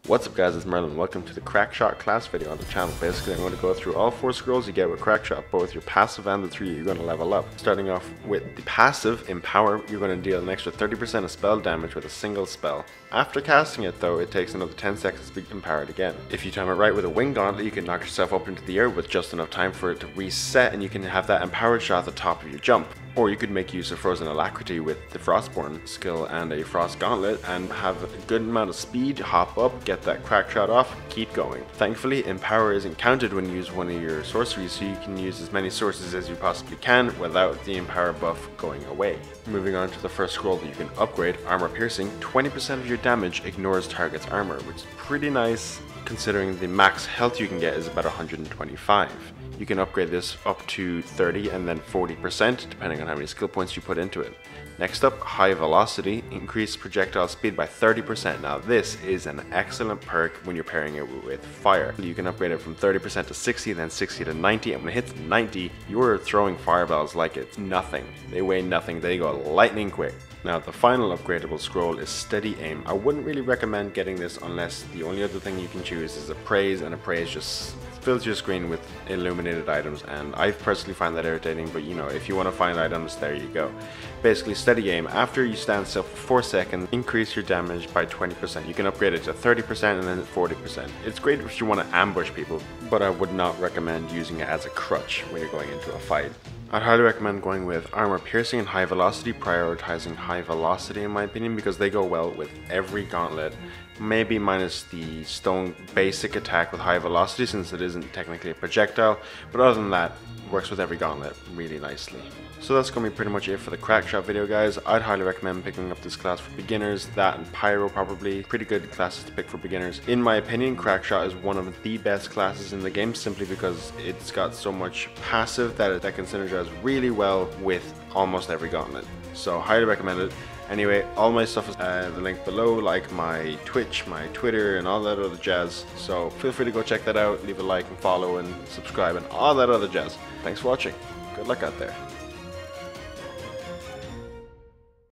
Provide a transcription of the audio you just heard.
What's up guys, it's Merlin. Welcome to the Crackshot class video on the channel. Basically I'm going to go through all 4 scrolls you get with Crackshot, both your passive and the 3 you're going to level up. Starting off with the passive, Empower, you're going to deal an extra 30% of spell damage with a single spell. After casting it though, it takes another 10 seconds to be empowered again. If you time it right with a wing gauntlet, you can knock yourself up into the air with just enough time for it to reset, and you can have that empowered shot at the top of your jump. Or you could make use of Frozen Alacrity with the Frostborn skill and a Frost Gauntlet and have a good amount of speed, hop up, get that crack shot off, keep going. Thankfully, Empower isn't counted when you use one of your sorceries, so you can use as many sources as you possibly can without the Empower buff going away. Moving on to the first scroll that you can upgrade, Armor Piercing, 20% of your damage ignores target's armor, which is pretty nice considering the max health you can get is about 125. You can upgrade this up to 30 and then 40% depending on how many skill points you put into it. Next up, High Velocity, increase projectile speed by 30%. Now this is an excellent perk when you're pairing it with fire. You can upgrade it from 30% to 60, then 60 to 90, and when it hits 90, you're throwing fireballs like it's nothing. They weigh nothing, they go lightning quick. Now the final upgradable scroll is Steady Aim. I wouldn't really recommend getting this unless the only other thing you can choose is Appraise, and Appraise just fills your screen with illuminated items, and I personally find that irritating, but you know, if you want to find items, there you go. Basically, Steady Aim, after you stand still for 4 seconds, increase your damage by 20%. You can upgrade it to 30% and then 40%. It's great if you want to ambush people, but I would not recommend using it as a crutch when you're going into a fight. I'd highly recommend going with Armor Piercing and High Velocity, prioritizing High Velocity in my opinion because they go well with every gauntlet, maybe minus the stone basic attack with High Velocity since it isn't technically a projectile, but other than that, it works with every gauntlet really nicely. So that's going to be pretty much it for the Crackshot video guys. I'd highly recommend picking up this class for beginners, that and Pyro probably, pretty good classes to pick for beginners. In my opinion, Crackshot is one of the best classes in the game simply because it's got so much passive that can synergize really well with almost every gauntlet. So highly recommend it. Anyway, all my stuff is the link below, like my Twitch, my Twitter, and all that other jazz. So feel free to go check that out, leave a like and follow and subscribe and all that other jazz. Thanks for watching. Good luck out there.